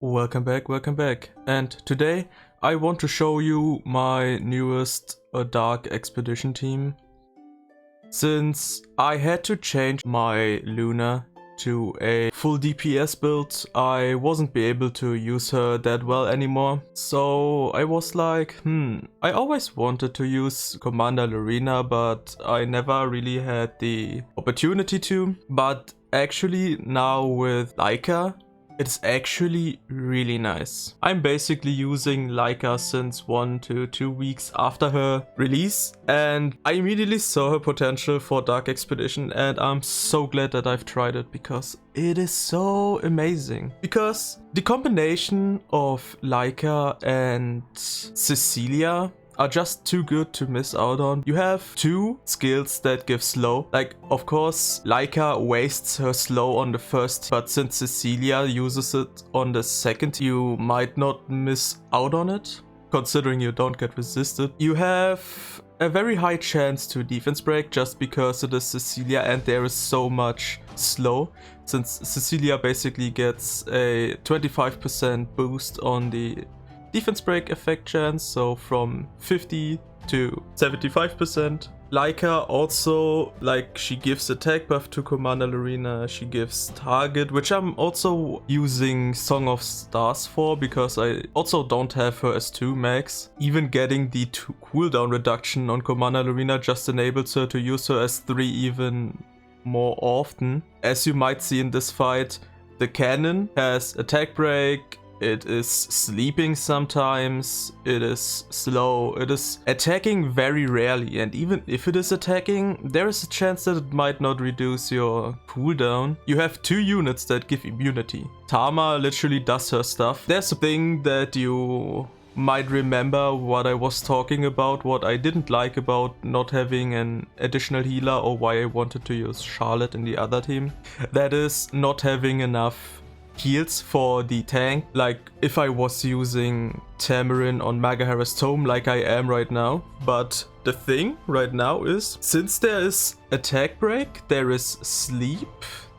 Welcome back. And today I want to show you my newest Dark Expedition team. Since I had to change my Luna to a full DPS build, I wasn't be able to use her that well anymore. So I was like, I always wanted to use Commander Lorina, but I never really had the opportunity to. But actually now with Laika, it's actually really nice. I'm basically using Laika since 1 to 2 weeks after her release, and I immediately saw her potential for Dark Expedition, and I'm so glad that I've tried it because it is so amazing. Because the combination of Laika and Cecilia are just too good to miss out on. You have two skills that give slow. Like, of course, Laika wastes her slow on the first, but since Cecilia uses it on the second, you might not miss out on it, considering you don't get resisted. You have a very high chance to defense break just because it is Cecilia and there is so much slow, since Cecilia basically gets a 25% boost on the defense break effect chance, so from 50 to 75%. Laika also, she gives attack buff to Commander Lorina, she gives target, which I'm also using Song of Stars for because I also don't have her as 2 max. Even getting the 2 cooldown reduction on Commander Lorina just enables her to use her as 3 even more often. As you might see in this fight, the cannon has attack break, it is sleeping sometimes, it is slow, it is attacking very rarely, and even if it is attacking, there is a chance that it might not reduce your cooldown. You have 2 units that give immunity. Tama literally does her stuff. There's a thing that you might remember what I was talking about, what I didn't like about not having an additional healer, or why I wanted to use Charlotte in the other team. That is not having enough heals for the tank. Like if I was using Tamarinne on Magahar's Tome like I am right now. But the thing right now is, since there is attack break, there is sleep,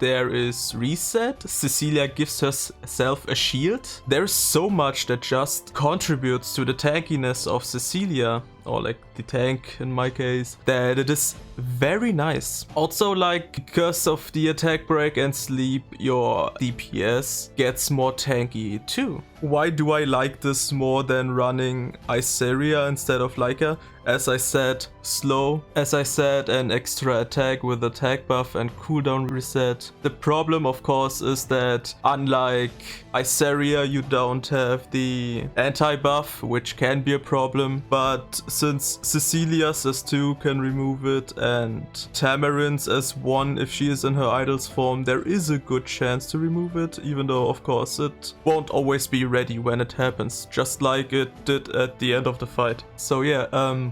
there is reset, Cecilia gives herself a shield. There's so much that just contributes to the tankiness of Cecilia, or like the tank in my case, that it is very nice. Also, because of the attack break and sleep, your DPS gets more tanky too. Why do I like this more than running Iseria instead of Laika? As I said, slow. As I said, an extra attack with attack buff and cooldown reset. The problem, of course, is that unlike Iseria, you don't have the anti-buff, which can be a problem. But since Cecilia's S2 can remove it and Tamarinne's S1 if she is in her idol's form, there is a good chance to remove it, even though, of course, it won't always be ready when it happens, just like it did at the end of the fight. So yeah,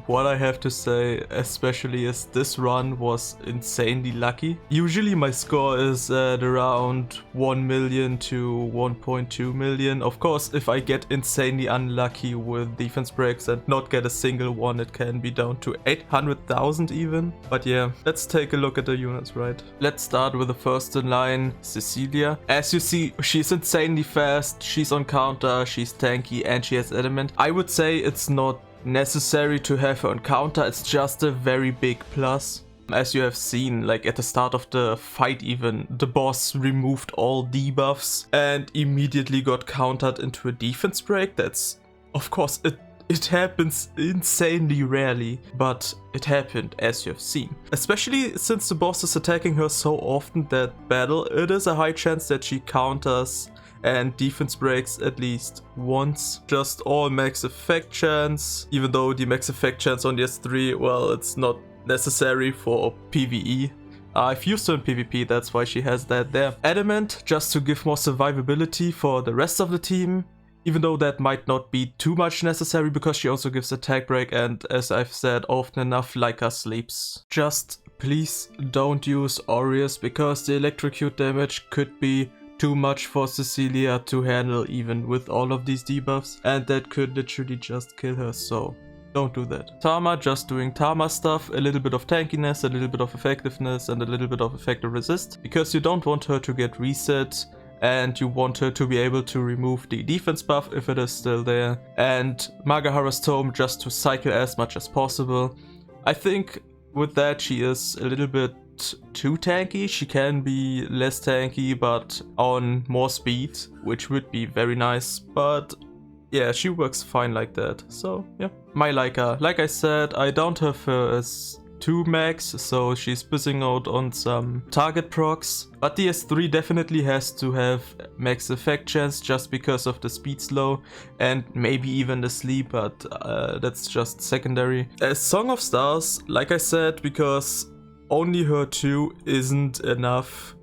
what I have to say especially is this run was insanely lucky. Usually my score is at around 1 million to 1.2 million. Of course, if I get insanely unlucky with defense breaks and not get a single one, it can be down to 800,000 even. But yeah, let's take a look at the units, right? Let's start with the first in line, Cecilia. As you see, she's insanely fast, she's on counter, she's tanky, and she has adamant. I would say it's not necessary to have her on counter, it's just a very big plus. As you have seen, like at the start of the fight even, the boss removed all debuffs and immediately got countered into a defense break. That's, of course, it happens insanely rarely, but it happened, as you have seen. Especially since the boss is attacking her so often that battle, it is a high chance that she counters and defense breaks at least once. Just all max effect chance, even though the max effect chance on the S3, well, it's not necessary for PvE. I've used her in PvP, that's why she has that there. Adamant, just to give more survivability for the rest of the team, even though that might not be too much necessary because she also gives attack break, and as I've said often enough, Laika sleeps. Just please don't use Aureus because the electrocute damage could be too much for Cecilia to handle even with all of these debuffs, and that could literally just kill her, so don't do that. Tama, just doing Tama stuff, a little bit of tankiness, a little bit of effectiveness, and a little bit of effective resist, because you don't want her to get reset and you want her to be able to remove the defense buff if it is still there, and Magahara's Tome just to cycle as much as possible. I think with that she is a little bit too tanky. She can be less tanky but on more speed, which would be very nice, but yeah, she works fine like that. So yeah, my Laika, like I said, I don't have her as 2 max, so she's missing out on some target procs, but the S3 definitely has to have max effect chance just because of the speed slow and maybe even the sleep, but that's just secondary. As Song of Stars, like I said, because only her 2 isn't enough.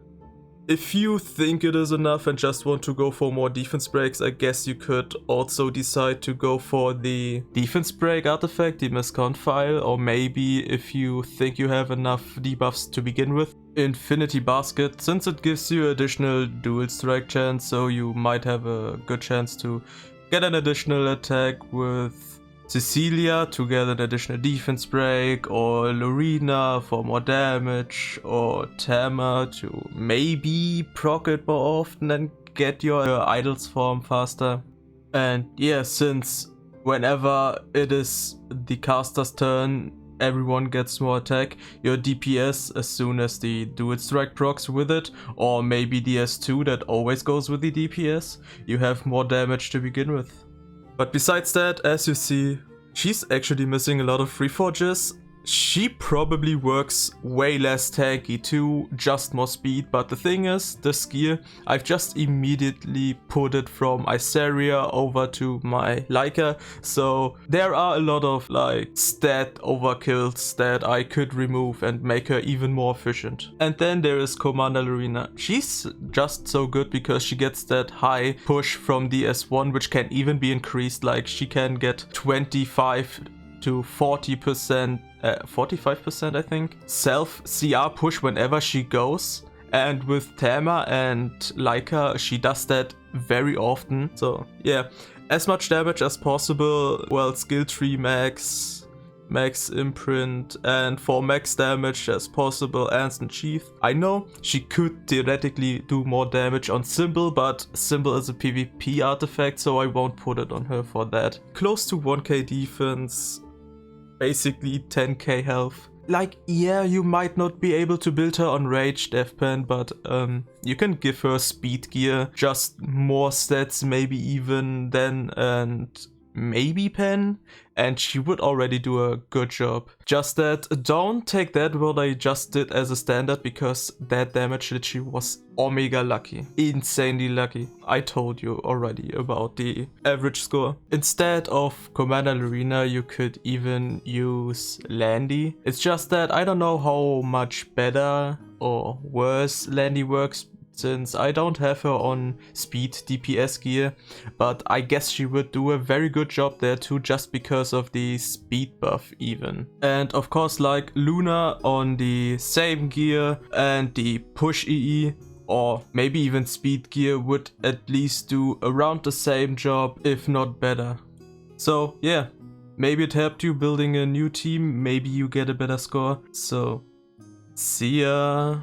If you think it is enough and just want to go for more defense breaks, I guess you could also decide to go for the defense break artifact, the miscount file, or maybe if you think you have enough debuffs to begin with, Infinity Basket, since it gives you additional dual strike chance, so you might have a good chance to get an additional attack with Cecilia to get an additional defense break, or Lorina for more damage, or Tama to maybe proc it more often and get your idol's form faster. And yeah, since whenever it is the caster's turn, everyone gets more attack, your DPS as soon as the dual strike procs with it, or maybe the S2 that always goes with the DPS, you have more damage to begin with. But besides that, as you see, she's actually missing a lot of free forges. She probably works way less tanky too, just more speed, but the thing is, this gear, I've just immediately put it from Iseria over to my Laika, so there are a lot of like stat overkills that I could remove and make her even more efficient. And then there is Commander Lorina. She's just so good because she gets that high push from the S1, which can even be increased, like she can get 25 to 40%, 45% I think, self CR push whenever she goes. And with Tama and Laika, she does that very often. So yeah, as much damage as possible, well, skill tree max imprint, and for max damage as possible, Anston Sheath. I know she could theoretically do more damage on Symbol, but Symbol is a PvP artifact, so I won't put it on her for that. Close to 1k defense, basically 10k health. Like, yeah, you might not be able to build her on Rage Deathpan, but you can give her speed gear, just more stats maybe even then, and maybe pen, and she would already do a good job. Just that, don't take that what I just did as a standard, because that damage that she was omega lucky, insanely lucky. I told you already about the average score. Instead of Commander Lorina, you could even use Landy. It's just that I don't know how much better or worse Landy works, since I don't have her on speed DPS gear, but I guess she would do a very good job there too, just because of the speed buff even. And of course, like Luna on the same gear and the push EE, or maybe even speed gear, would at least do around the same job, if not better. So yeah, maybe it helped you building a new team, maybe you get a better score. So see ya.